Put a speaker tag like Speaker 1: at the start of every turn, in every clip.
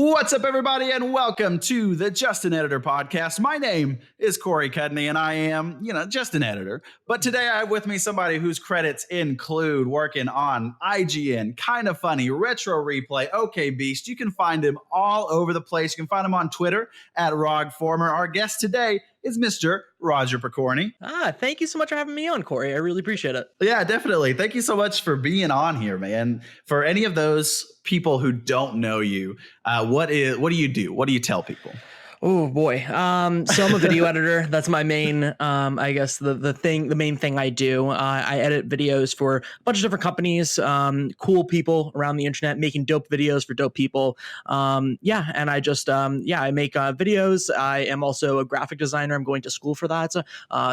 Speaker 1: What's up, everybody, and welcome to the Just an Editor podcast. My name is Corey Cudney, and I am, just an editor. But today I have with me somebody whose credits include working on IGN, Kind of Funny, Retro Replay, OK Beast. You can find him all over the place. You can find him on Twitter at RogFormer. Our guest today is Mr. Roger Pokorny.
Speaker 2: Thank you so much for having me on, Corey. I really appreciate it.
Speaker 1: Yeah, definitely. Thank you so much for being on here, man. For any of those people who don't know you, what do you do? What do you tell people?
Speaker 2: Oh boy. So I'm a video editor. That's my main, I guess the main thing I do. I edit videos for a bunch of different companies, cool people around the internet making dope videos for dope people. And I just, I make videos. I am also a graphic designer. I'm going to school for that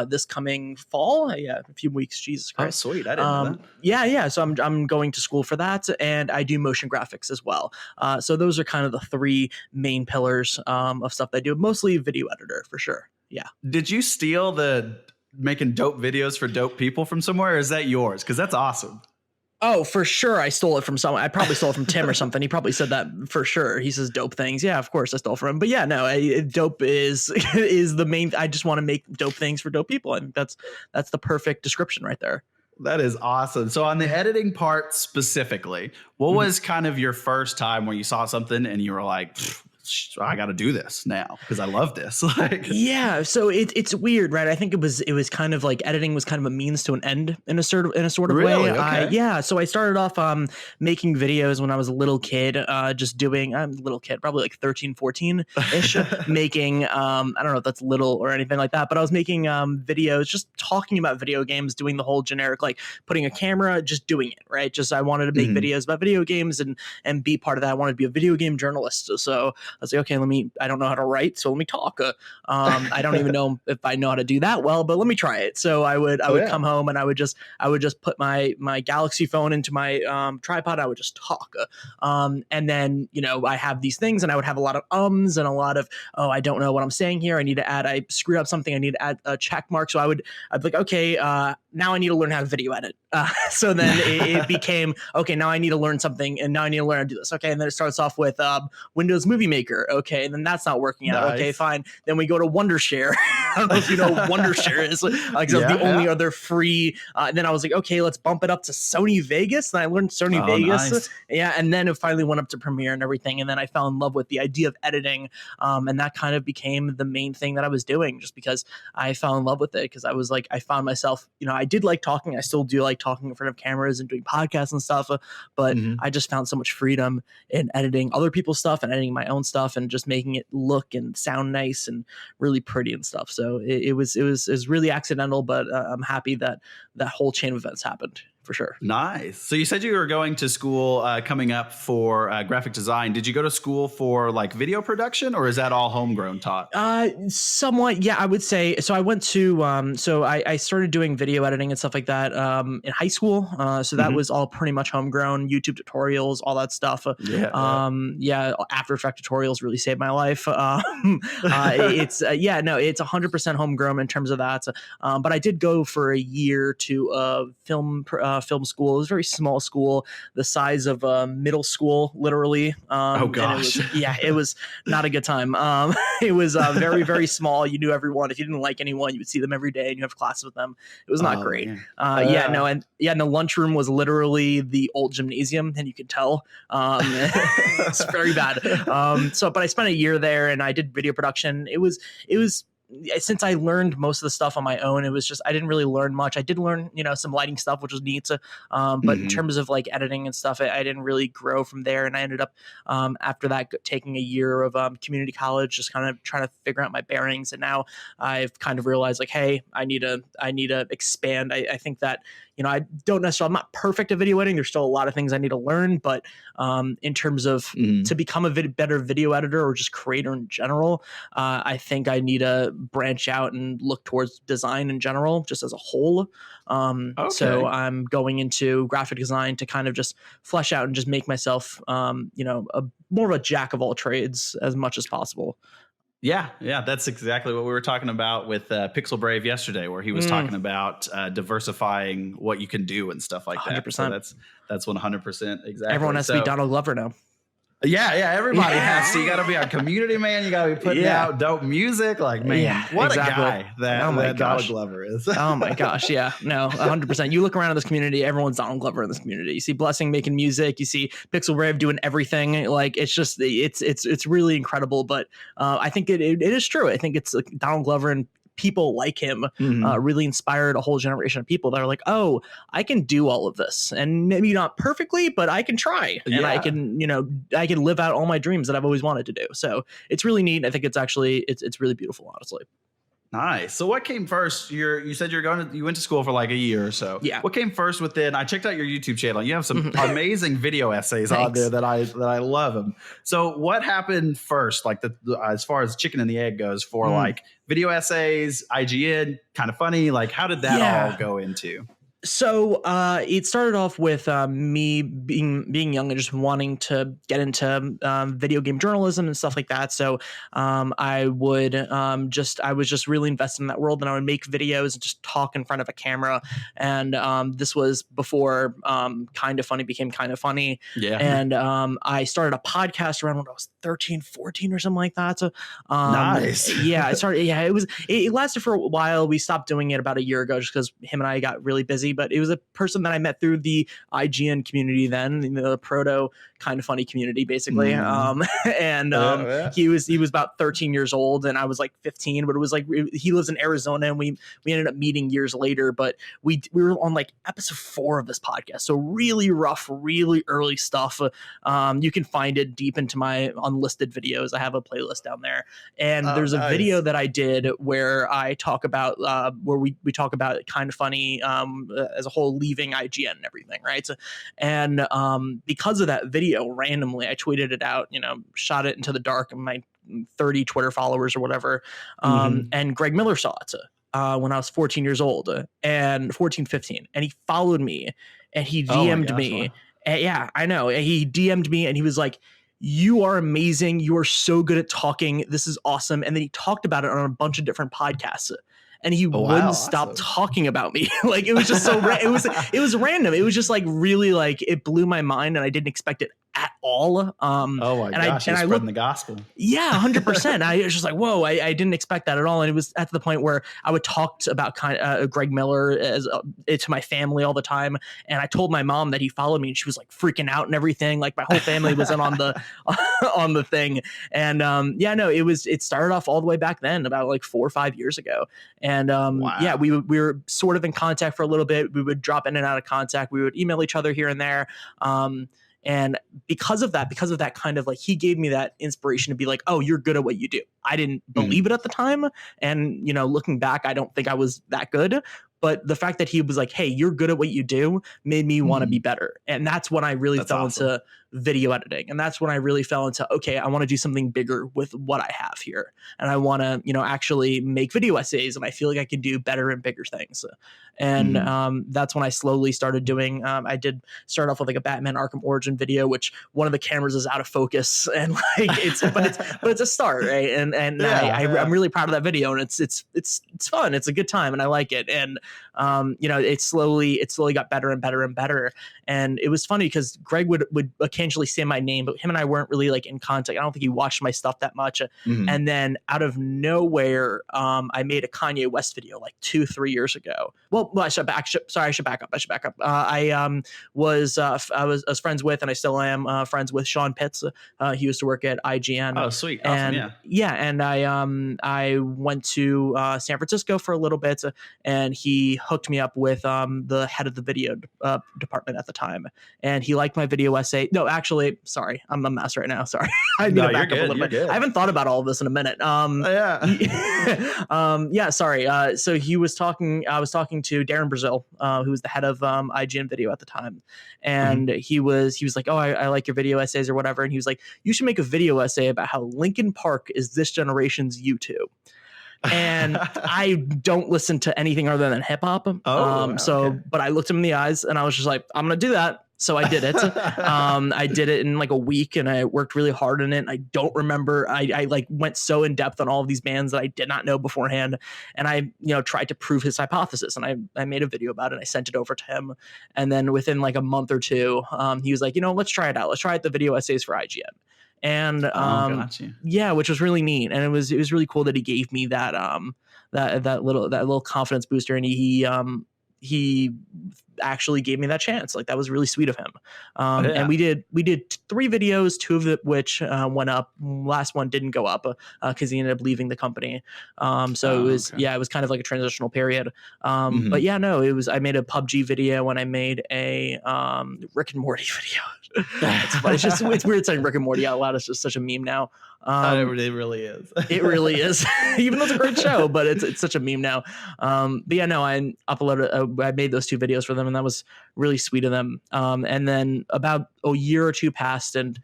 Speaker 2: this coming fall. Yeah, a few weeks. Jesus Christ.
Speaker 1: Oh, sweet. I didn't know that.
Speaker 2: Yeah. So I'm going to school for that, and I do motion graphics as well. So those are kind of the three main pillars of stuff that I do. Mostly video editor for sure. Yeah.
Speaker 1: Did you steal the making dope videos for dope people from somewhere, or is that yours? Because that's awesome.
Speaker 2: Oh, for sure. I stole it from someone. I probably stole it from Tim or something. He probably said that for sure. He says dope things. Yeah, of course I stole from him. But yeah, no, dope is the main. I just want to make dope things for dope people. I think that's the perfect description right there.
Speaker 1: That is awesome. So on the editing part specifically, what was kind of your first time where you saw something and you were like, I got to do this now because I love this.
Speaker 2: Yeah. So it's weird, right? I think it was kind of like editing was kind of a means to an end in a sort of
Speaker 1: really?
Speaker 2: way.
Speaker 1: Okay.
Speaker 2: So I started off making videos when I was a little kid, I'm a little kid, probably like 13, 14 ish, making, I don't know if that's little or anything like that, but I was making videos, just talking about video games, doing the whole generic, like putting a camera, just doing it, right? Just, I wanted to make videos about video games and be part of that. I wanted to be a video game journalist. So I was like, okay, I don't know how to write, so let me talk. I don't even know if I know how to do that well, but let me try it. So I would come home and I would just put my Galaxy phone into my tripod. I would just talk. And then, I have these things and I would have a lot of ums and a lot of, I don't know what I'm saying here. I screwed up something. I need to add a check mark. So I'd be like, okay, now I need to learn how to video edit. So then it became, okay, now I need to learn something and now I need to learn how to do this. Okay. And then it starts off with Windows Movie Maker. Okay. And then that's not working out. Nice. Okay, fine. Then we go to Wondershare. I don't know if you know what Wondershare is. That's the only other free. Then I was like, okay, let's bump it up to Sony Vegas. And I learned Sony Vegas. Nice. Yeah. And then it finally went up to Premiere and everything. And then I fell in love with the idea of editing. And that kind of became the main thing that I was doing just because I fell in love with it. Because I was like, I found myself, I did like talking. I still do like talking in front of cameras and doing podcasts and stuff. But I just found so much freedom in editing other people's stuff and editing my own stuff and just making it look and sound nice and really pretty and stuff. So it was really accidental, but I'm happy that that whole chain of events happened. For sure.
Speaker 1: Nice. So you said you were going to school coming up for graphic design. Did you go to school for like video production, or is that all homegrown taught?
Speaker 2: Somewhat. Yeah, I would say. So I went to, I started doing video editing and stuff like that in high school. So that was all pretty much homegrown, YouTube tutorials, all that stuff. After Effects tutorials really saved my life. It's 100% homegrown in terms of that. But I did go for a year to film school. It was a very small school, the size of a middle school, literally.
Speaker 1: Oh gosh.
Speaker 2: It was not a good time. It was very, very small. You knew everyone. If you didn't like anyone, you would see them every day and you have classes with them. It was not great. And the lunchroom was literally the old gymnasium, and you could tell. It's very bad. But I spent a year there and I did video production. It was since I learned most of the stuff on my own, it was just, I didn't really learn much. I did learn, some lighting stuff, which was neat. But in terms of like editing and stuff, I didn't really grow from there. And I ended up, after that, taking a year of community college, just kind of trying to figure out my bearings. And now I've kind of realized like, hey, I need to expand. I think that, I don't necessarily, I'm not perfect at video editing. There's still a lot of things I need to learn, but in terms of to become a better video editor or just creator in general, I think I need to branch out and look towards design in general, just as a whole. So I'm going into graphic design to kind of just flesh out and just make myself, more of a jack of all trades as much as possible.
Speaker 1: Yeah, that's exactly what we were talking about with Pixel Brave yesterday, where he was talking about diversifying what you can do and stuff like that. 100%. So that's 100% exactly.
Speaker 2: Everyone has to be Donald Glover now.
Speaker 1: Yeah, everybody has to. You got to be a community man. You got to be putting out dope music. Like, man, what
Speaker 2: exactly.
Speaker 1: a guy that Donald Glover is.
Speaker 2: Oh my gosh, yeah, no, 100%. You look around in this community, everyone's Donald Glover in this community. You see Blessing making music, you see Pixel Brave doing everything. Like, it's just it's really incredible. But I think it is true. I think it's like Donald Glover and people like him really inspired a whole generation of people that are like, oh, I can do all of this, and maybe not perfectly, but I can try, and I can, I can live out all my dreams that I've always wanted to do. So it's really neat. I think it's actually it's really beautiful, honestly.
Speaker 1: Nice. So what came first? You said you went to school for like a year or so.
Speaker 2: Yeah.
Speaker 1: What came first within? I checked out your YouTube channel. You have some amazing video essays on there that I love them. So what happened first? Like as far as chicken and the egg goes for like video essays, IGN, kind of funny. Like how did that all go into?
Speaker 2: So it started off with me being young and just wanting to get into video game journalism and stuff like that. So I was just really invested in that world, and I would make videos and just talk in front of a camera. And this was before Kind of Funny became Kind of Funny.
Speaker 1: Yeah.
Speaker 2: And I started a podcast around when I was 13, 14 or something like that. So
Speaker 1: nice.
Speaker 2: Yeah, I started. Yeah, it lasted for a while. We stopped doing it about a year ago just because him and I got really busy. But it was a person that I met through the IGN community then, the proto Kind of Funny community, basically. He was about 13 years old and I was like 15, but it was like he lives in Arizona and we ended up meeting years later, but we were on like episode 4 of this podcast. So really rough, really early stuff. You can find it deep into my unlisted videos. I have a playlist down there. And there's a video that I did where I talk about where we talk about Kind of Funny as a whole leaving IGN and everything, right? So, and because of that video, randomly I tweeted it out, shot it into the dark of my 30 Twitter followers or whatever, and Greg Miller saw it when I was 14 years old and 15, and he followed me and he DM'd me. Wow. And yeah, I know. He DM'd me and he was like, "You are amazing. You are so good at talking. This is awesome." And then he talked about it on a bunch of different podcasts. And he wouldn't stop talking about me. Like, it was just so it was random. It was just like really like it blew my mind and I didn't expect it at all.
Speaker 1: Oh my gosh, you're spreading the gospel.
Speaker 2: Yeah, 100%. I was just like, whoa, I didn't expect that at all. And it was at the point where I would talk about Greg Miller to my family all the time. And I told my mom that he followed me and she was like freaking out and everything. Like my whole family was in on the thing. And it started off all the way back then, about like 4 or 5 years ago. And yeah, we were sort of in contact for a little bit. We would drop in and out of contact. We would email each other here and there. And because of that kind of like, he gave me that inspiration to be like, oh, you're good at what you do. I didn't believe it at the time. And, looking back, I don't think I was that good. But the fact that he was like, hey, you're good at what you do made me want to be better. And that's when I really fell into video editing. And that's when I really fell into, okay, I want to do something bigger with what I have here. And I want to, actually make video essays. And I feel like I can do better and bigger things. And that's when I slowly started doing, I did start off with like a Batman Arkham Origin video, which one of the cameras is out of focus. And like, but it's a start, right? And I'm really proud of that video. And it's fun. It's a good time. And I like it. And, it slowly got better and better and better. And it was funny because Greg would occasionally say my name, but him and I weren't really like in contact. I don't think he watched my stuff that much. And then out of nowhere, I made a Kanye West video like 2-3 years ago. Well, I should back up. I was friends with, and I still am friends with Sean Pitts. He used to work at IGN.
Speaker 1: Oh, sweet. Awesome.
Speaker 2: And and I went to San Francisco for a little bit, and he hooked me up with the head of the video department at the time, and he liked my video essay. No, actually, sorry, I'm a mess right now. Sorry, I need to back up a little bit. Good. I haven't thought about all of this in a minute. Sorry. So he was talking. I was talking to Darren Brazil, who was the head of IGN Video at the time, and he was like, "Oh, I like your video essays or whatever," and he was like, "You should make a video essay about how Linkin Park is this generation's U2." And I don't listen to anything other than hip hop. But I looked him in the eyes and I was just like, I'm going to do that. So I did it. I did it in like a week and I worked really hard on it. And I don't remember. I like went so in depth on all of these bands that I did not know beforehand. And I, tried to prove his hypothesis, and I made a video about it. And I sent it over to him. And then within like a month or two, he was like, let's try it out. Let's try out the video essays for IGN. And
Speaker 1: Oh, got you.
Speaker 2: yeah, which was really neat, and it was really cool that he gave me that that little confidence booster, and he actually gave me that chance. Like, that was really sweet of him. And
Speaker 1: Yeah.
Speaker 2: we did 3 videos, 2 of which went up. Last one didn't go up because he ended up leaving the company. So
Speaker 1: Oh, okay.
Speaker 2: it was kind of like a transitional period. But
Speaker 1: Mhm.
Speaker 2: yeah, no, it was, I made a PUBG video, and I made a Rick and Morty video. It's funny. It's weird saying Rick and Morty out loud. It's just such a meme now.
Speaker 1: It really is.
Speaker 2: It really is, even though it's a great show, but it's such a meme now. But yeah, no, I uploaded, I made those 2 videos for them, and that was really sweet of them. And then about a year or 2 passed, and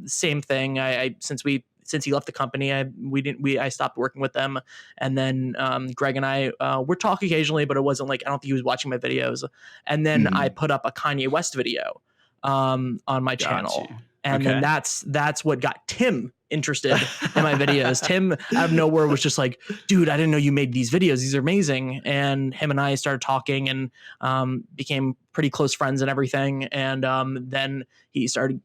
Speaker 2: same thing. Since he left the company, I stopped working with them, and then Greg and I would talk occasionally, but it wasn't like, I don't think he was watching my videos. And then I
Speaker 1: Mhm.
Speaker 2: put up a Kanye West video on my
Speaker 1: Got you.
Speaker 2: channel, and then
Speaker 1: Okay.
Speaker 2: that's what got Tim interested in my videos. Tim out of nowhere was just like, dude, I didn't know you made these videos. These are amazing. And him and I started talking, and became pretty close friends and everything. And then he started,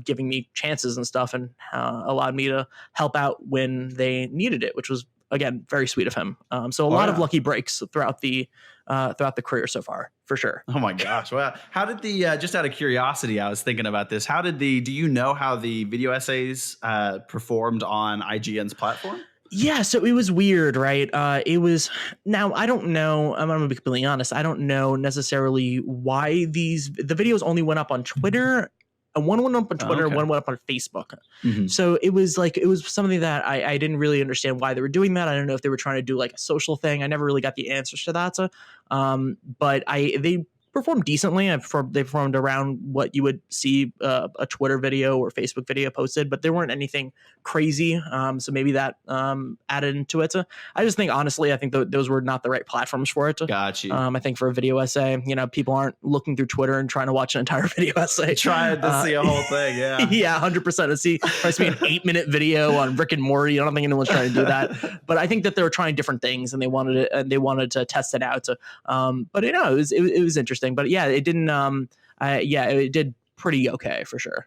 Speaker 2: giving me chances and stuff, and allowed me to help out when they needed it, which was, again, very sweet of him. So a
Speaker 1: Oh,
Speaker 2: lot of
Speaker 1: yeah.
Speaker 2: lucky breaks throughout the career so far, for sure.
Speaker 1: Oh my gosh. Well, how did just out of curiosity, I was thinking about this. Do you know how the video essays performed on IGN's platform?
Speaker 2: Yeah, so it was weird, right? It was, now I don't know. I'm gonna be completely honest. I don't know necessarily why the videos only went up on Twitter. And one went up on
Speaker 1: Oh,
Speaker 2: Twitter,
Speaker 1: okay.
Speaker 2: one went up on Facebook.
Speaker 1: Mhm.
Speaker 2: So it was something that I didn't really understand why they were doing that. I don't know if they were trying to do like a social thing. I never really got the answers to that. But they performed decently. They performed around what you would see a Twitter video or Facebook video posted, but there weren't anything crazy. So maybe that added into it. I just think, honestly, I think those were not the right platforms for it.
Speaker 1: Got you.
Speaker 2: I think for a video essay, people aren't looking through Twitter and trying to watch an entire video essay.
Speaker 1: Tried to see a whole thing. Yeah.
Speaker 2: Yeah, 100%. To see an 8-minute video on Rick and Morty, I don't think anyone's trying to do that. But I think that they were trying different things, and they wanted to test it out. But it was interesting. But yeah, it didn't. It did pretty okay for sure.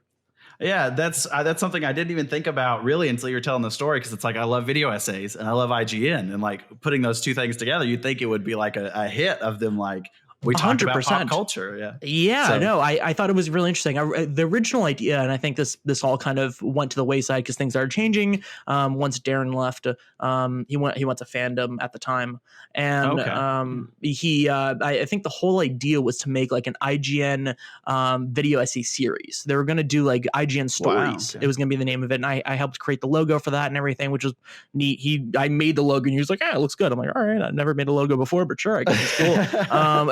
Speaker 1: Yeah, that's something I didn't even think about really until you're telling the story, because it's like, I love video essays and I love IGN, and like putting those 2 things together, you'd think it would be like a hit of them, like, we talk about pop
Speaker 2: 100%.
Speaker 1: culture. Yeah.
Speaker 2: Yeah,
Speaker 1: So,
Speaker 2: no, I thought it was really interesting. The original idea, and I think this all kind of went to the wayside because things started changing. Once Darren left, he went to fandom at the time, and
Speaker 1: okay.
Speaker 2: I think the whole idea was to make like an IGN video essay series. They were going to do like IGN Stories.
Speaker 1: Okay.
Speaker 2: It was going to be the name of it, and I helped create the logo for that and everything, which was neat. I made the logo, and he was like, "Yeah, it looks good." I'm like, "All right, I've never made a logo before, but sure, I guess it's cool."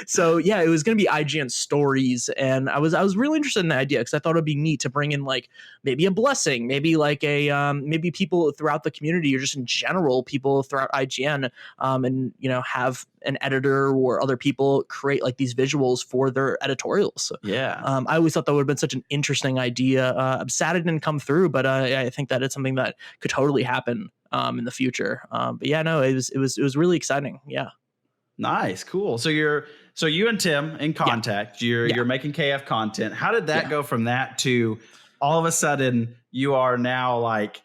Speaker 2: So yeah, it was going to be IGN Stories, and I was really interested in the idea because I thought it'd be neat to bring in like maybe a blessing, maybe like a maybe people throughout the community, or just in general people throughout IGN, and have an editor or other people create like these visuals for their editorials.
Speaker 1: Yeah.
Speaker 2: I always thought that would have been such an interesting idea. I'm sad it didn't come through, but I think that it's something that could totally happen in the future. But yeah, no, it was really exciting. Yeah.
Speaker 1: Nice. Cool. So you and Tim in contact,
Speaker 2: Yeah.
Speaker 1: you're making KF content. How did that
Speaker 2: Yeah.
Speaker 1: go from that to all of a sudden you are now like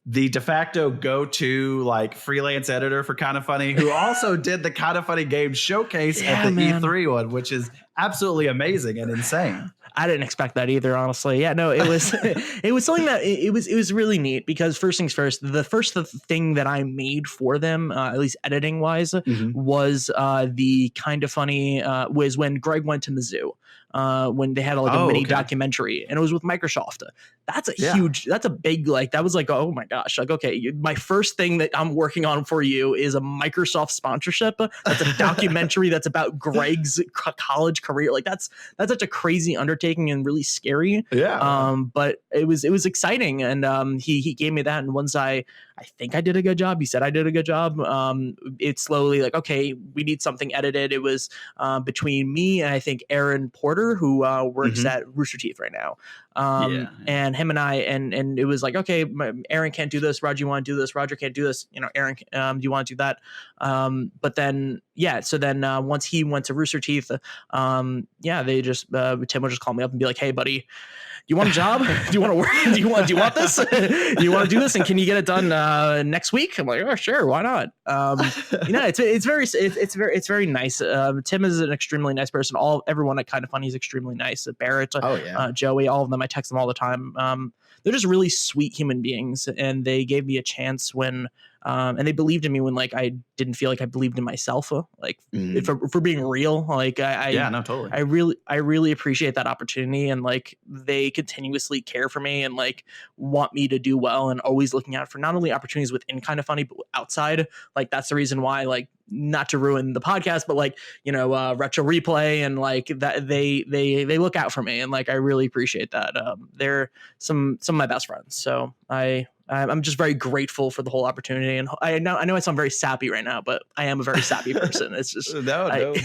Speaker 1: the de facto go-to like freelance editor for Kinda Funny, who also did the Kinda Funny game showcase at the
Speaker 2: man.
Speaker 1: E3 one, which is absolutely amazing and insane.
Speaker 2: I didn't expect that either, honestly. Yeah, no, it was it was something that it was really neat because, first things first, the first thing that I made for them, at least editing wise, was the Kinda Funny was when Greg went to Mizzou. When they had like a mini documentary, and it was with Microsoft. That's a huge, that's a big, like, that was like, oh my gosh, like, okay, my first thing that I'm working on for you is a Microsoft sponsorship. That's a documentary that's about Greg's college career. Like, that's such a crazy undertaking and really scary.
Speaker 1: Yeah.
Speaker 2: But it was exciting, and he gave me that, and once I think I did a good job. He said I did a good job. It's slowly like, okay, we need something edited. It was between me and I think Aaron Porter, who works at Rooster Teeth right now. And him and I, and it was like, okay, Aaron can't do this. Roger, you want to do this? Roger can't do this. Aaron, do you want to do that? But then, so then once he went to Rooster Teeth, they just, Tim would just call me up and be like, hey, buddy, you want a job? Do you want to work? Do you want this? Do you want to do this? And can you get it done next week? I'm like, oh, sure. Why not? It's very nice. Tim is an extremely nice person. Everyone at Kind of Funny is extremely nice. Barrett, Joey, all of them. I text them all the time. They're just really sweet human beings, and they gave me a chance when and they believed in me when like I didn't feel like I believed in myself. If we're being real, like
Speaker 1: totally.
Speaker 2: I really appreciate that opportunity, and like they continuously care for me and like want me to do well, and always looking out for not only opportunities within Kind of Funny but outside. Like that's the reason why, like, not to ruin the podcast, but like, Retro Replay and like that they look out for me, and like I really appreciate that. They're some of my best friends, so I'm just very grateful for the whole opportunity. And I know I sound very sappy right now, but I am a very sappy person. It's just
Speaker 1: no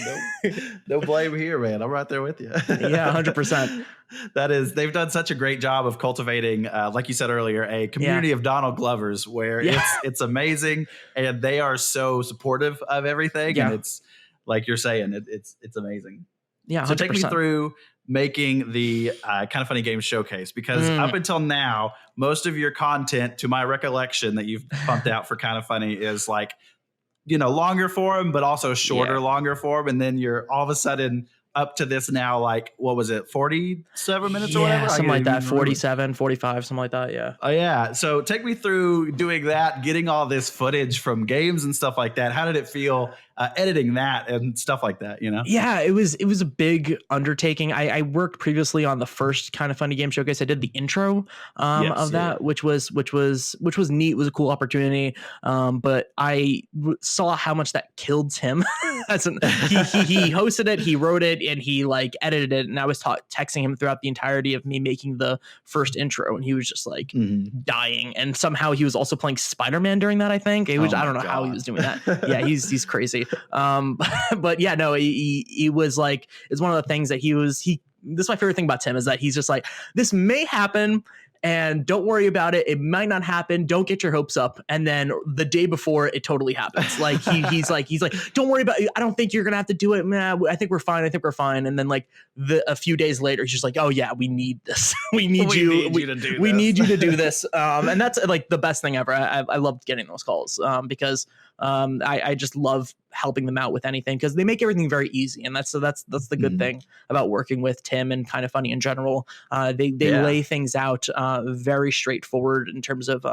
Speaker 1: blame here, man. I'm right there with you.
Speaker 2: Yeah, 100%.
Speaker 1: They've done such a great job of cultivating, like you said earlier, a community of Donald Glovers where it's amazing, and they are so supportive of everything. Yeah. And it's like you're saying, it's amazing.
Speaker 2: Yeah. 100%.
Speaker 1: So take me through making the Kind of Funny Games Showcase, because up until now, most of your content, to my recollection, that you've pumped out for Kind of Funny is like, longer form, but also shorter, longer form. And then you're all of a sudden up to this now, like, what was it, 47 minutes or whatever?
Speaker 2: Something like that, 47, 45, something like that, yeah.
Speaker 1: Oh, yeah. So take me through doing that, getting all this footage from games and stuff like that. How did it feel editing that and stuff like that,
Speaker 2: Yeah, it was a big undertaking. I worked previously on the first Kind of Funny Game Showcase. I did the intro of that, which was neat. It was a cool opportunity. But I saw how much that killed Tim. He hosted it, he wrote it, and he like edited it. And I was texting him throughout the entirety of me making the first intro, and he was just like dying. And somehow he was also playing Spider-Man during that. I think I don't know how he was doing that. Yeah, he's crazy. But yeah, no, he was like, it's one of the things that this is my favorite thing about Tim, is that he's just like, this may happen and don't worry about it. It might not happen. Don't get your hopes up. And then the day before, it totally happens. Like he's like, don't worry about it. I don't think you're gonna have to do it. Nah, I think we're fine. And then like a few days later, he's just like, oh yeah, we need this. We need you to do this. And that's like the best thing ever. I loved getting those calls because I just love helping them out with anything, because they make everything very easy, and that's the good thing about working with Tim and Kind of Funny in general. They lay things out very straightforward in terms of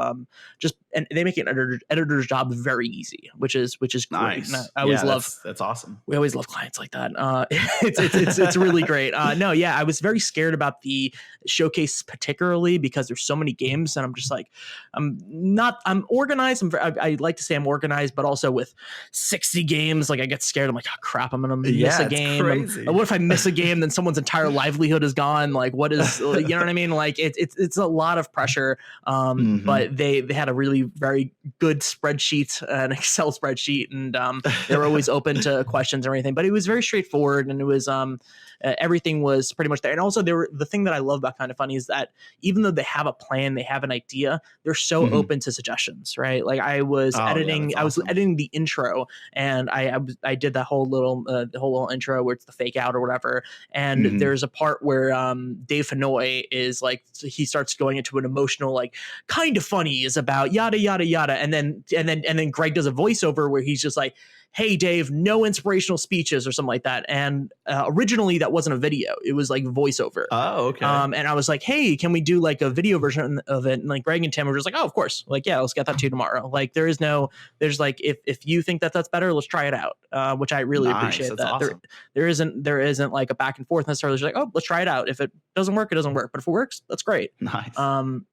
Speaker 2: and they make an editor's job very easy, which is great.
Speaker 1: Nice.
Speaker 2: I always love
Speaker 1: that's awesome.
Speaker 2: We always love clients like that. It's really great. I was very scared about the showcase, particularly because there's so many games, and I'm just like, I'm organized. I like to say I'm organized, but also with 60 games, like I get scared. I'm like, oh crap, I'm gonna miss a game. What if I miss a game, then someone's entire livelihood is gone? Like, what is, you know what I mean? Like it's a lot of pressure. But they had a really very good spreadsheet, an Excel spreadsheet, and they were always open to questions and everything. But it was very straightforward, and it was everything was pretty much there. And also the thing that I love about Kind of Funny is that even though they have a plan, they have an idea, they're so open to suggestions, right? Like I was editing the intro, and I did that whole little intro where it's the fake out or whatever. And there's a part where Dave Fennoy is like, he starts going into an emotional, like, Kind of Funny is about yada yada yada, and then Greg does a voiceover where he's just like, hey Dave, no inspirational speeches or something like that. And originally that wasn't a video, it was like voiceover.
Speaker 1: Oh, okay.
Speaker 2: And I was like, hey, can we do like a video version of it? And like Greg and Tim were just like, oh, of course, like, yeah, let's get that to you tomorrow. Like there's like, if you think that's better, let's try it out. Which I really appreciate. That's that awesome. There isn't like a back and forth necessarily. It's like, oh, let's try it out. If it doesn't work, it doesn't work, but if it works, that's great.
Speaker 1: Nice.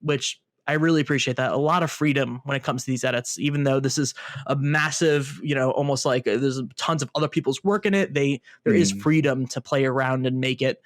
Speaker 2: Which I really appreciate that. A lot of freedom when it comes to these edits, even though this is a massive, almost like there's tons of other people's work in it. There is freedom to play around and make it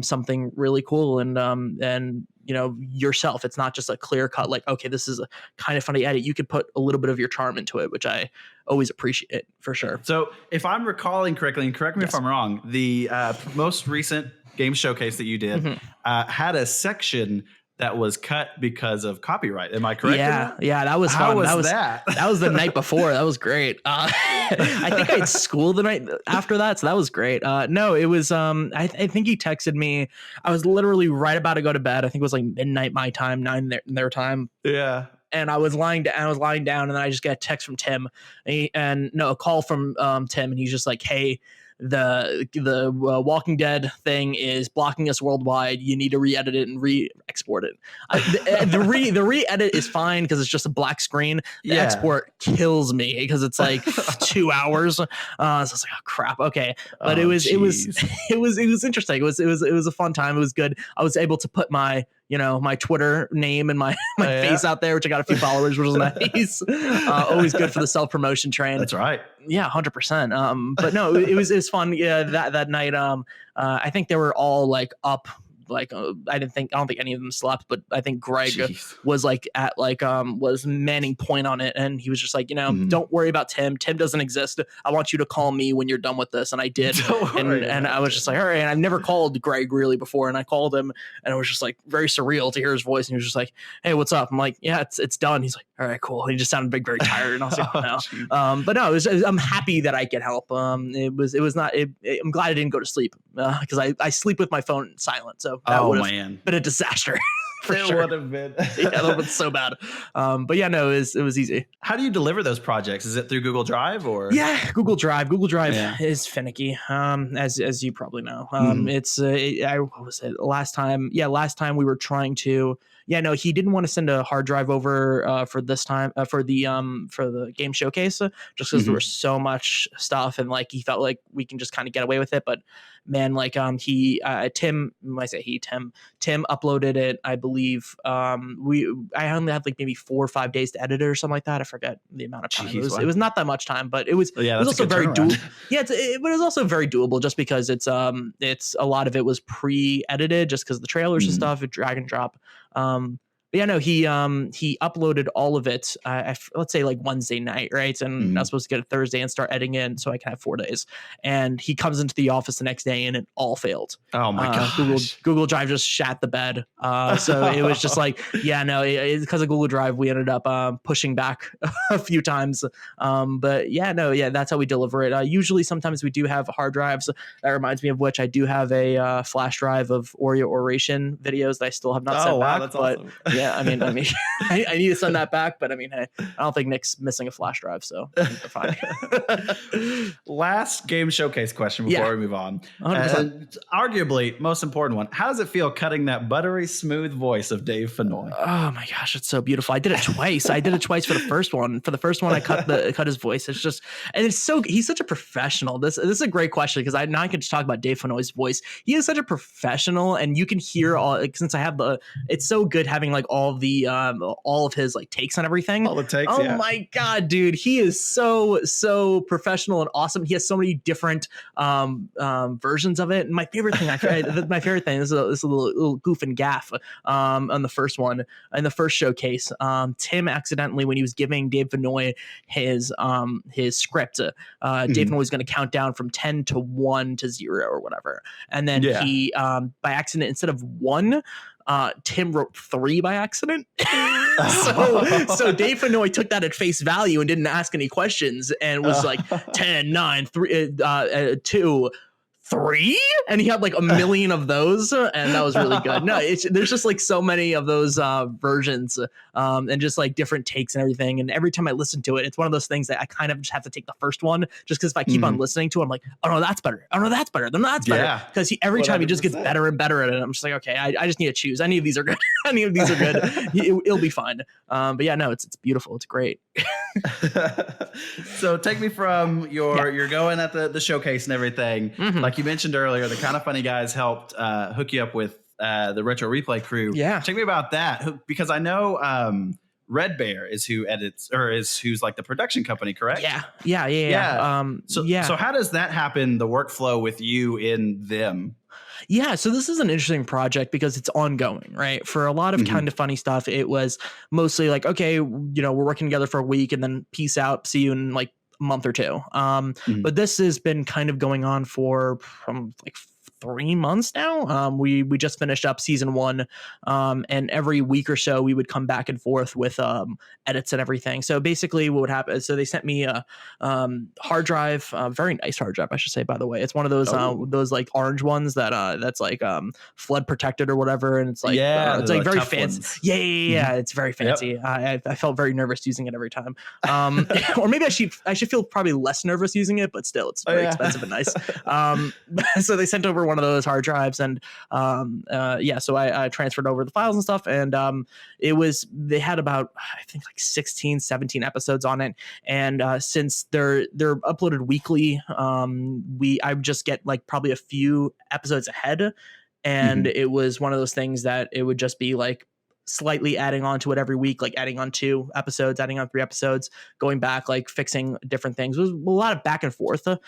Speaker 2: something really cool and yourself. It's not just a clear cut, like, okay, this is a Kind of Funny edit. You could put a little bit of your charm into it, which I always appreciate for sure.
Speaker 1: So if I'm recalling correctly, and correct me if I'm wrong, the most recent game showcase that you did had a section that was cut because of copyright. Am I correct?
Speaker 2: Yeah, that was
Speaker 1: How
Speaker 2: fun.
Speaker 1: was that?
Speaker 2: That was the night before. That was great. I think I had school the night after that, so that was great. No, it was. I think he texted me. I was literally right about to go to bed. I think it was like midnight my time, 9 their time.
Speaker 1: Yeah.
Speaker 2: And I was lying down. And then I just get a text from Tim, a call from Tim, and he's just like, "Hey, the Walking Dead thing is blocking us worldwide. You need to re-edit it and re-export it." The re-edit is fine because it's just a black screen. The export kills me because it's like 2 hours. So I was like, "Oh crap, okay." But it was interesting. It was a fun time. It was good. I was able to put my Twitter name and my face out there, which I got a few followers, which was nice. Always good for the self-promotion train.
Speaker 1: That's right.
Speaker 2: Yeah, 100%. But no, it was fun. Yeah, that night. I think they were all like up. Like I don't think any of them slept, but I think Greg was like at was manning point on it, and he was just like, don't worry about Tim. Tim doesn't exist. I want you to call me when you're done with this, and I did. And I was just like, all right. And I've never called Greg really before, and I called him, and it was just like very surreal to hear his voice, and he was just like, "Hey, what's up?" I'm like, "Yeah, it's done." He's like, "All right, cool." He just sounded very tired, and I was like, "No." But no, I'm happy that I get help. It was not. I'm glad I didn't go to sleep because I sleep with my phone silent, so. That would have been a disaster.
Speaker 1: It would have been.
Speaker 2: Yeah, that would have been so bad. But yeah, no, it was easy.
Speaker 1: How do you deliver those projects? Is it through Google Drive or?
Speaker 2: Yeah, Google Drive. Google Drive is finicky, as you probably know. It's what was it last time? Yeah, last time we were trying to. Yeah, no, he didn't want to send a hard drive over for this time for the game showcase just because there was so much stuff and like he felt like we can just kind of get away with it. But man, like Tim uploaded it. I believe I only had like maybe 4 or 5 days to edit it or something like that. I forget the amount of time. It was not that much time, but it was also very doable. Yeah, but it was also very doable just because it's a lot of it was pre-edited just because the trailers and stuff, drag and drop. But yeah, no, he uploaded all of it. Let's say like Wednesday night, right? And I was supposed to get it Thursday and start editing it, so I can have 4 days. And he comes into the office the next day, and it all failed.
Speaker 1: Oh my gosh!
Speaker 2: Google Drive just shat the bed. So it was just like, yeah, no, because of Google Drive, we ended up pushing back a few times. But yeah, no, yeah, that's how we deliver it. Usually, sometimes we do have hard drives. That reminds me of which I do have a flash drive of Oreo oration videos that I still have not sent back.
Speaker 1: That's
Speaker 2: but
Speaker 1: awesome.
Speaker 2: yeah, I mean, I need to send that back, but I mean, hey, I don't think Nick's missing a flash drive, so I think they're fine.
Speaker 1: Last game showcase question before we move on. Arguably most important one. How does it feel cutting that buttery smooth voice of Dave Fennoy?
Speaker 2: Oh my gosh, it's so beautiful. I did it twice. I did it twice for the first one. For the first one, I cut his voice. It's just, and he's such a professional. This is a great question because now I can just talk about Dave Fennoy's voice. He is such a professional, and you can hear since I have it's so good having like all of his like takes on everything.
Speaker 1: All the takes.
Speaker 2: Oh my god, dude, he is so professional and awesome. He has so many different versions of it. And my favorite thing, this is a little goof and gaff on the first one in the first showcase. Tim accidentally, when he was giving Dave Fennoy his script, Dave Fennoy was going to count down from 10 to 1 to 0 or whatever, and then he by accident instead of 1. Tim wrote 3 by accident. so Dave Fennoy took that at face value and didn't ask any questions and was like 10, 9, 3, 2, 3, and he had like a million of those, and that was really good. No, there's just like so many of those versions, and just like different takes and everything. And every time I listen to it, it's one of those things that I kind of just have to take the first one, just because if I keep on listening to it, I'm like, oh no, that's better. Oh no, that's better. Then that's better. Because every time he just gets better and better at it. I'm just like, okay, I just need to choose. Any of these are good. Any of these are good. It'll be fine. But yeah, no, it's beautiful. It's great.
Speaker 1: So take me from you're going at the showcase and everything. Like you mentioned earlier, the Kind of Funny guys helped hook you up with the Retro Replay crew. Yeah, tell me about that, because I know Red Bear is who edits, or who's like the production company, correct?
Speaker 2: Yeah.
Speaker 1: So how does that happen? The workflow with you in them.
Speaker 2: Yeah, so this is an interesting project because it's ongoing, right? For a lot of Kind of Funny stuff, it was mostly like, okay, we're working together for a week and then peace out, see you in like a month or two. But this has been kind of going on for like 3 months now. We just finished up season 1, and every week or so we would come back and forth with edits and everything. So basically, what would happen? So they sent me a hard drive, a very nice hard drive, I should say. By the way, it's one of those like orange ones that's like flood protected or whatever, and it's like it's like very fancy.
Speaker 1: Ones.
Speaker 2: Yeah, it's very fancy. Yep. I felt very nervous using it every time. Or maybe I should feel probably less nervous using it, but still, it's very expensive and nice. So they sent over one of those hard drives, and so I transferred over the files and stuff, and they had about, I think, like 16, 17 episodes on it, and since they're uploaded weekly, I would just get like probably a few episodes ahead, and it was one of those things that it would just be like slightly adding on to it every week, like adding on 2 episodes, adding on 3 episodes, going back, like fixing different things. It was a lot of back and forth, but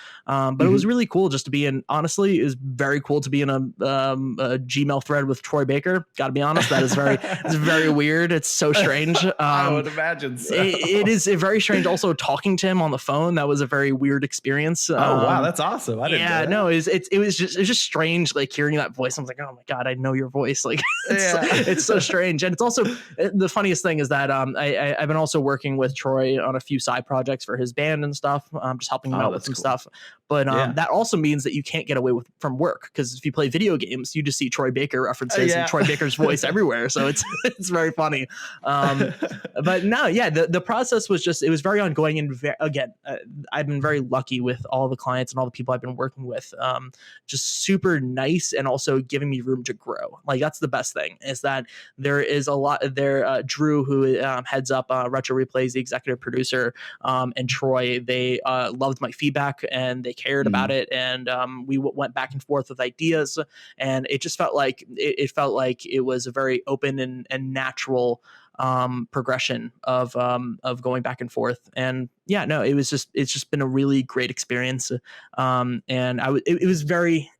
Speaker 2: it was really cool just to be in. Honestly, it was very cool to be in a Gmail thread with Troy Baker. Got to be honest, that is it's very weird. It's so strange.
Speaker 1: I would imagine so.
Speaker 2: It is very strange. Also, talking to him on the phone, that was a very weird experience.
Speaker 1: Wow, that's awesome. I didn't know that.
Speaker 2: No, it was just strange, like hearing that voice. I was like, oh my god, I know your voice. Like it's so strange. And it's also, the funniest thing is that I've been also working with Troy on a few side projects for his band and stuff. Just helping him out with some stuff. But that also means that you can't get away from work, because if you play video games, you just see Troy Baker references and Troy Baker's voice everywhere. So it's very funny. But no, the process was it was very ongoing. And I've been very lucky with all the clients and all the people I've been working with. Just super nice, and also giving me room to grow. Like, that's the best thing, is that there is a lot there. Drew, who heads up Retro Replays, the executive producer, and Troy, they loved my feedback and they cared about it, and we went back and forth with ideas, and it just felt like it was a very open and natural progression of going back and forth. And it's just been a really great experience. And it was very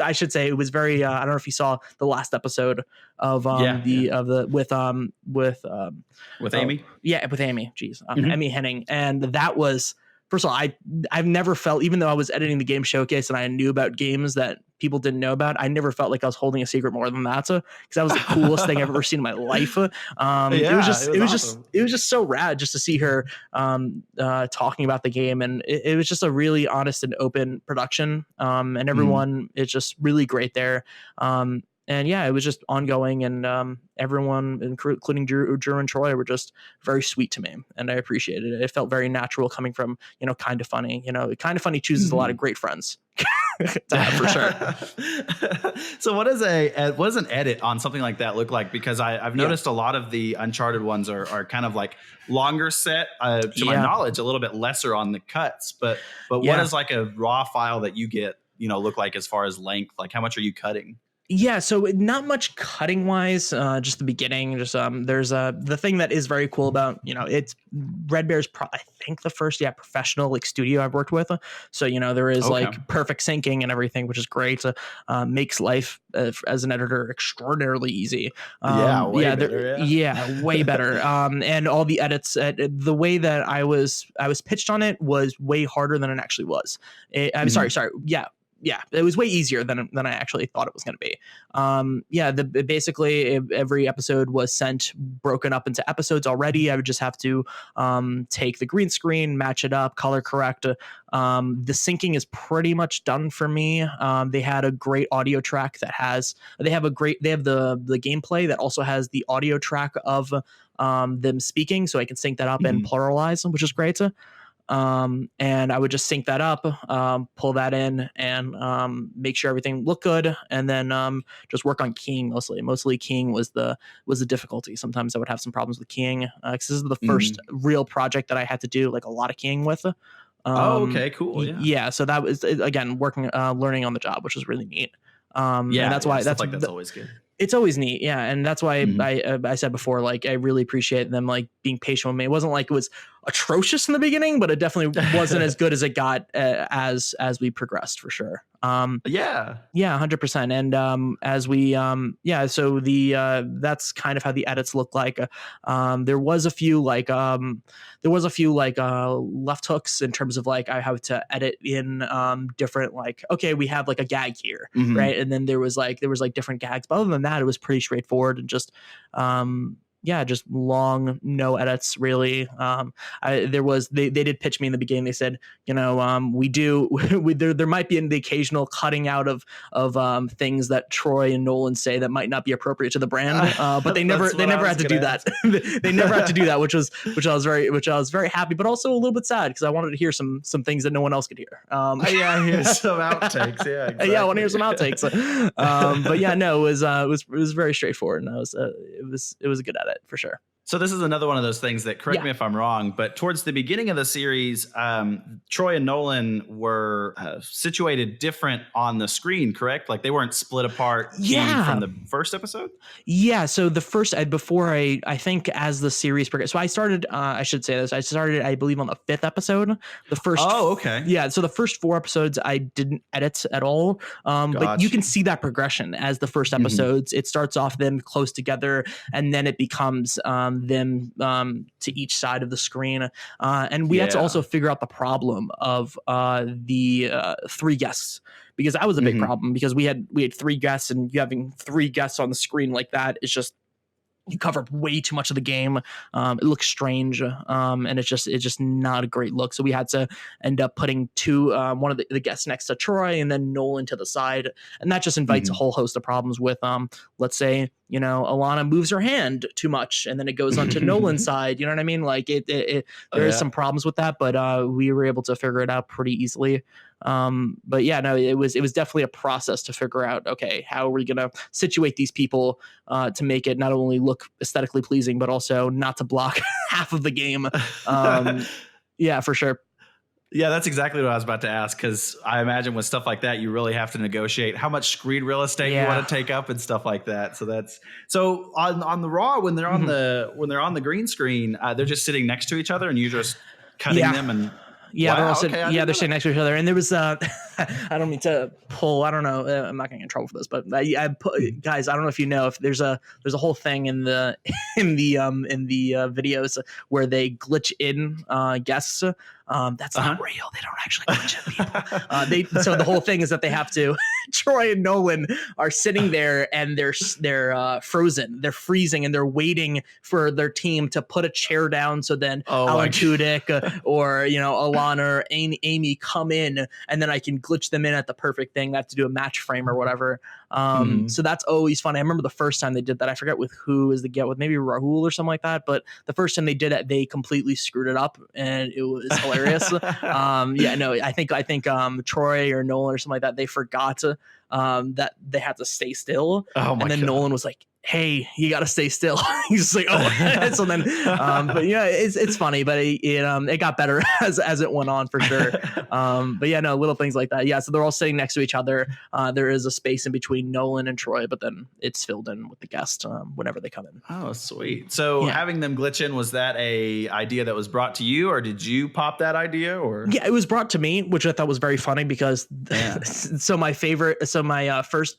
Speaker 2: I should say it was very I don't know if you saw the last episode of Amy. With Amy. Jeez. Amy Henning. And that was, first of all, I've never felt, even though I was editing the game showcase and I knew about games that people didn't know about, I never felt like I was holding a secret more than that. Because that was the coolest thing I've ever seen in my life. It was just so rad just to see her talking about the game, and it was just a really honest and open production. And everyone is just really great there. And it was just ongoing, and everyone, including Drew and Troy, were just very sweet to me, and I appreciated it. It felt very natural coming from, Kind of Funny. Kind of Funny chooses a lot of great friends. To have, for sure.
Speaker 1: So what does an edit on something like that look like? Because I've noticed a lot of the Uncharted ones are kind of like longer set, to my knowledge, a little bit lesser on the cuts. But what is like a raw file that you get, look like as far as length? Like, how much are you cutting?
Speaker 2: Yeah, so not much cutting wise, just the beginning. Just there's the thing that is very cool about, it's Red Bear's I think the first professional like studio I've worked with. So there is like perfect syncing and everything, which is great. Makes life as an editor extraordinarily easy. Way better. And all the edits, the way that I was pitched on it was way harder than it actually was. Sorry. Yeah, it was way easier than I actually thought it was going to be. Basically every episode was broken up into episodes already. I would just have to take the green screen, match it up, color correct. The syncing is pretty much done for me. They had a great audio track they have the gameplay that also has the audio track of them speaking, so I can sync that up and pluralize, which is great. And I would just sync that up, pull that in, and make sure everything looked good, and then just work on keying mostly. Mostly keying was the difficulty. Sometimes I would have some problems with keying, because this is the first real project that I had to do like a lot of keying with.
Speaker 1: Okay, cool.
Speaker 2: Yeah. So that was, again, learning on the job, which was really neat. And that's why that's
Speaker 1: always good.
Speaker 2: It's always neat. Yeah. And that's why I said before, like, I really appreciate them like being patient with me. It wasn't like it was atrocious in the beginning, but it definitely wasn't as good as it got as we progressed, for sure.
Speaker 1: Yeah.
Speaker 2: Yeah, 100%. And as we so the that's kind of how the edits look like. There was a few left hooks in terms of like I have to edit in different, like, okay, we have like a gag here,
Speaker 1: Mhm.
Speaker 2: right? And then there was like different gags, but other than that, it was pretty straightforward and just just long, no edits really. They did pitch me in the beginning. They said, we do there might be the occasional cutting out of things that Troy and Nolan say that might not be appropriate to the brand, but they never had to do that. They never had to do that, which I was very happy, but also a little bit sad because I wanted to hear some things that no one else could hear.
Speaker 1: Yeah, I hear some outtakes. Yeah, exactly.
Speaker 2: Yeah, I want to hear some outtakes. But yeah, no, it was very straightforward, and it was a good edit for sure.
Speaker 1: So this is another one of those things that, correct me if I'm wrong, but towards the beginning of the series, Troy and Nolan were situated different on the screen, correct? Like they weren't split apart from the first episode?
Speaker 2: Yeah, so the first, before I think as the series progressed, so I started, I should say this, I believe on the 5th episode. The first,
Speaker 1: okay.
Speaker 2: Yeah, so the first 4 episodes I didn't edit at all, but you can see that progression as the first episodes. It starts off them close together, and then it becomes them to each side of the screen, and we had to also figure out the problem of the 3 guests, because that was a big problem, because we had 3 guests, and you having 3 guests on the screen like that is just, you cover way too much of the game. It looks strange, and it's just not a great look. So we had to end up putting one of the guests next to Troy, and then Nolan to the side, and that just invites a whole host of problems with, let's say, Alana moves her hand too much, and then it goes onto Nolan's side. You know what I mean? Like there is some problems with that, but we were able to figure it out pretty easily. But yeah, no, it was definitely a process to figure out, okay, how are we going to situate these people to make it not only look aesthetically pleasing, but also not to block half of the game. Yeah, for sure.
Speaker 1: Yeah, that's exactly what I was about to ask, because I imagine with stuff like that, you really have to negotiate how much screen real estate you want to take up and stuff like that. So on the Raw, when they're on the green screen, they're just sitting next to each other, and you're just cutting them and.
Speaker 2: Yeah,
Speaker 1: wow,
Speaker 2: they're sitting next to each other, and there was I don't mean to pull. I don't know. I'm not going to get in trouble for this, but guys, I don't know if you know, if there's a whole thing in the videos where they glitch in guests. That's not real. They don't actually glitch in people. So the whole thing is that they have to. Troy and Nolan are sitting there, and they're frozen. They're freezing, and they're waiting for their team to put a chair down. So then Alan Tudyk or Alana or Amy come in, and then I can glitch them in at the perfect thing. I have to do a match frame or whatever. So that's always fun. I remember the first time they did that. I forget with who is the get with, maybe Rahul or something like that. But the first time they did it, they completely screwed it up, and it was hilarious. I think Troy or Nolan or something like that, they forgot that they had to stay still. And then Nolan was like, hey, you got to stay still. He's just like, oh. So then, but yeah, it's funny, but it got better as it went on, for sure. But yeah, no, little things like that. Yeah, so they're all sitting next to each other. There is a space in between Nolan and Troy, but then it's filled in with the guest whenever they come in.
Speaker 1: Oh, sweet. So having them glitch in, was that a idea that was brought to you, or did you pop that idea? Or
Speaker 2: yeah, it was brought to me, which I thought was very funny, because so my first,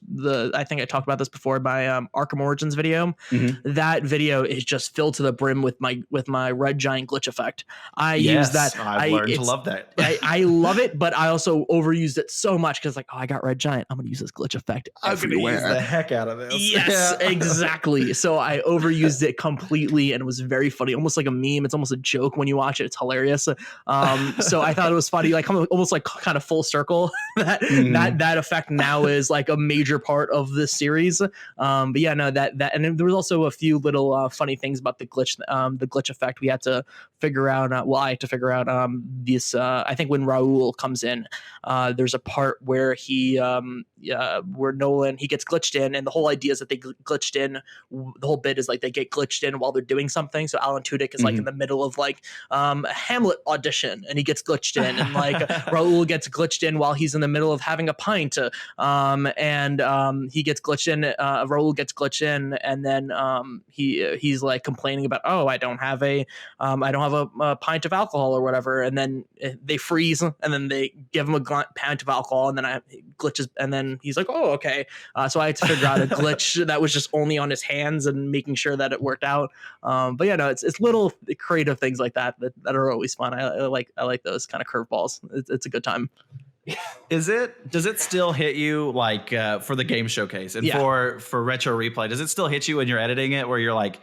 Speaker 2: I think I talked about this before, my Arkham Origins video. That video is just filled to the brim with my red giant glitch effect. I use that.
Speaker 1: I've learned to love that.
Speaker 2: I love it, but I also overused it so much, because I got red giant, I'm gonna use this glitch effect everywhere.
Speaker 1: I'm gonna use the heck out of this.
Speaker 2: Yes, exactly. So I overused it completely, and it was very funny, almost like a meme. It's almost a joke when you watch it. It's hilarious. So I thought it was funny, like almost like kind of full circle. that effect now is like a major part of this series. But yeah, no, that and there was also a few little funny things about the glitch effect. We had to figure out. I had to figure out this. I think when Rahul comes in, there's a part where where Nolan, he gets glitched in, and the whole idea is that they glitched in. The whole bit is like they get glitched in while they're doing something. So Alan Tudyk is like in the middle of like a Hamlet audition, and he gets glitched in, and like Rahul gets glitched in while he's in the middle of having a pint, and he gets glitched in. Rahul gets glitched in, and then he's like complaining about, oh, I don't have a pint of alcohol or whatever, and then they freeze, and then they give him a pint of alcohol, and then I glitches, and then he's like, oh, okay. So I had to figure out a glitch that was just only on his hands and making sure that it worked out. But yeah, no, it's little creative things like that are always fun. I like those kind of curveballs. It's a good time.
Speaker 1: Does it still hit you like for the game showcase and for retro replay? Does it still hit you when you're editing it where you're like,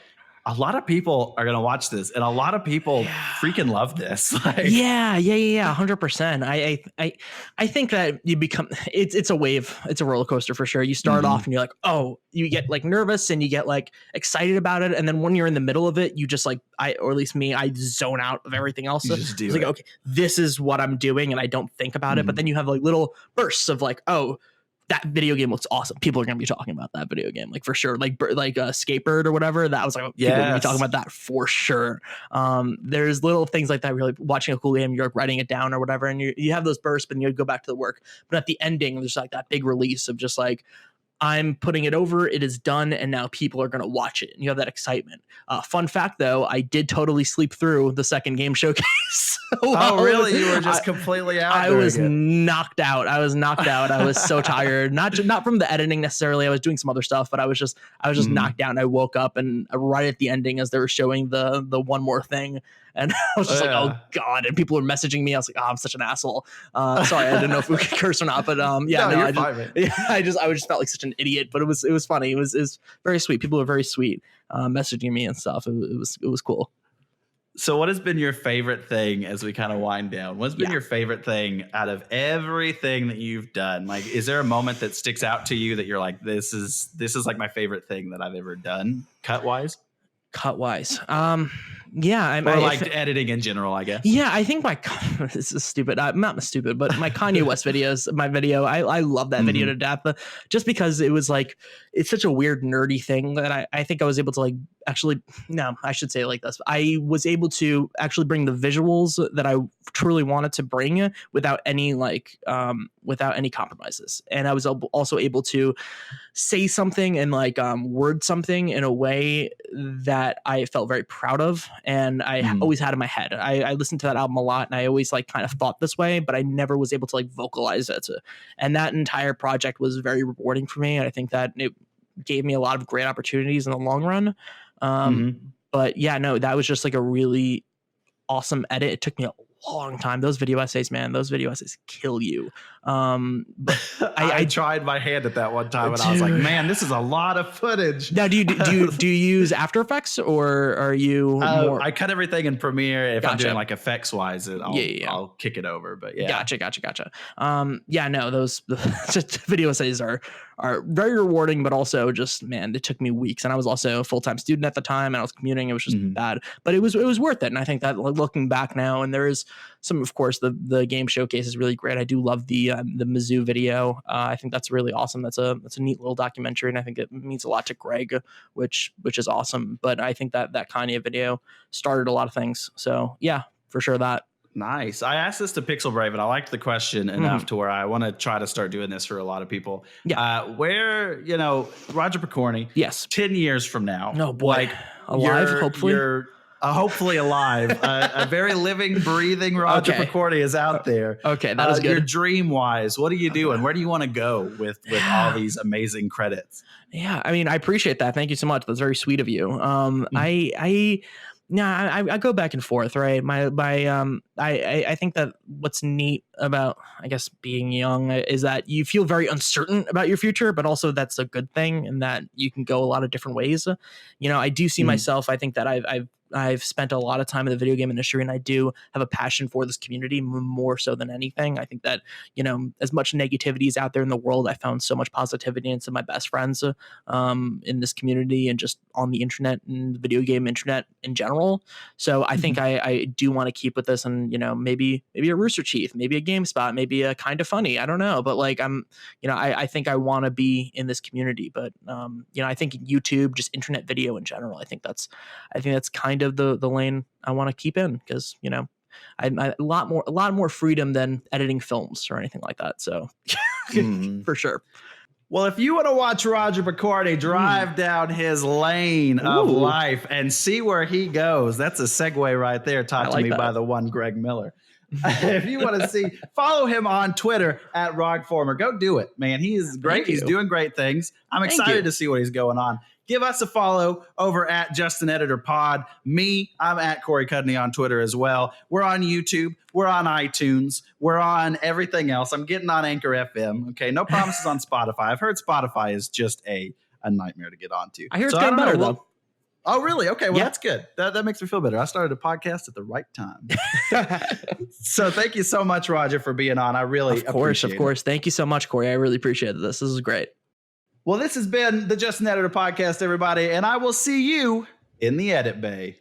Speaker 1: a lot of people are gonna watch this, and a lot of people freaking love this? Like,
Speaker 2: yeah, 100%. I think that you become it's a wave, it's a roller coaster for sure. You start off and you're like, oh, you get like nervous and you get like excited about it, and then when you're in the middle of it, you just like or at least me, I zone out of everything else.
Speaker 1: You just do
Speaker 2: it's like, okay, this is what I'm doing, and I don't think about it. But then you have like little bursts of like, oh, that video game looks awesome. People are going to be talking about that video game, like for sure. Like Skatebird or whatever. That was like, people are going to be talking about that for sure. There's little things like that. You're like watching a cool game, you're like writing it down or whatever, and you have those bursts, but you go back to the work. But at the ending, there's like that big release of just like, I'm putting it over, it is done, and now people are going to watch it. And you have that excitement. Fun fact, though, I did totally sleep through the second game showcase.
Speaker 1: Oh, really? You were just completely out?
Speaker 2: I was knocked out. I was so tired. Not from the editing necessarily. I was doing some other stuff, but I was just knocked out. And I woke up and right at the ending as they were showing the one more thing. And I was just like, oh God. And people were messaging me. I was like, oh, I'm such an asshole. Sorry, I didn't know if we could curse or not. But I just felt like such an idiot. But it was funny. It was very sweet. People were very sweet, messaging me and stuff. It was cool.
Speaker 1: So what has been your favorite thing as we kind of wind down? What's been your favorite thing out of everything that you've done? Like, is there a moment that sticks out to you that you're like, this is like my favorite thing that I've ever done cut wise?
Speaker 2: Yeah,
Speaker 1: or like editing in general, I guess.
Speaker 2: Yeah, I think this is stupid. Not stupid, but my Kanye West videos, my video, I love that video to death. Just because it was like, it's such a weird nerdy thing that I think I was able to like I should say it like this. I was able to actually bring the visuals that I truly wanted to bring without any compromises. And I was also able to say something and like word something in a way that I felt very proud of. And I always had in my head. I listened to that album a lot, and I always like kind of thought this way, but I never was able to like vocalize it. And that entire project was very rewarding for me. And I think that it gave me a lot of great opportunities in the long run. But yeah, no, that was just like a really awesome edit. It took me a long time. Those video essays, man, kill you. But
Speaker 1: I tried my hand at that one time, and I was like, man, this is a lot of footage.
Speaker 2: Now, do you use After Effects, or are you more?
Speaker 1: I cut everything in Premiere. If I'm doing like effects wise, I'll kick it over. But yeah,
Speaker 2: gotcha. No, those video essays are very rewarding, but also just, man, it took me weeks, and I was also a full-time student at the time, and I was commuting. It was just bad, but it was worth it. And I think that looking back now, and there is some, of course, the game showcase is really great. I do love the Mizzou video. I think that's really awesome. That's a neat little documentary, and I think it means a lot to Greg, which is awesome. But I think that Kanye video started a lot of things. So yeah, for sure that.
Speaker 1: Nice. I asked this to Pixel Brave, and I liked the question enough to where I want to try to start doing this for a lot of people.
Speaker 2: Yeah.
Speaker 1: Where, Roger Pokorny,
Speaker 2: yes,
Speaker 1: 10 years from now.
Speaker 2: Oh boy. Like, alive, hopefully.
Speaker 1: You're hopefully alive. A very living, breathing Roger Pokorny is out there.
Speaker 2: Okay, that is good.
Speaker 1: Your dream wise, what are you doing? Where do you want to go with all these amazing credits?
Speaker 2: Yeah, I mean, I appreciate that. Thank you so much. That's very sweet of you. I go back and forth, right? I think that what's neat about, I guess, being young is that you feel very uncertain about your future, but also that's a good thing, and that you can go a lot of different ways. I do see myself. I think that I've spent a lot of time in the video game industry, and I do have a passion for this community more so than anything. I think that, as much negativity is out there in the world, I found so much positivity in some of my best friends in this community and just on the internet and the video game internet in general. So I think I do want to keep with this, and, maybe a Rooster Teeth, maybe a GameSpot, maybe a Kind of Funny. I don't know. But like, I think I want to be in this community, but, I think YouTube, just internet video in general, I think that's kind of the lane I want to keep in, because I'm a lot more freedom than editing films or anything like that. So for sure.
Speaker 1: Well, if you want to watch Roger Pokorny drive down his lane of
Speaker 2: Ooh.
Speaker 1: life and see where he goes, that's a segue right there. Taught to
Speaker 2: like
Speaker 1: me
Speaker 2: that.
Speaker 1: by the one Greg Miller. If you want to see, follow him on Twitter at Rogformer. Go do it, man. He is great. He's doing great things. I'm excited to see what he's going on. Give us a follow over at Justin Editor Pod. Me, I'm at Corey Cudney on Twitter as well. We're on YouTube. We're on iTunes. We're on everything else. I'm getting on Anchor FM. Okay, no promises on Spotify. I've heard Spotify is just a nightmare to get onto.
Speaker 2: I hear it's getting better, though.
Speaker 1: Oh, really? Okay, well, that's good. That makes me feel better. I started a podcast at the right time. So thank you so much, Roger, for being on. I really appreciate it.
Speaker 2: Of course. Thank you so much, Corey. I really appreciate this. This is great.
Speaker 1: Well, this has been the Justin Editor Podcast, everybody, and I will see you in the edit bay.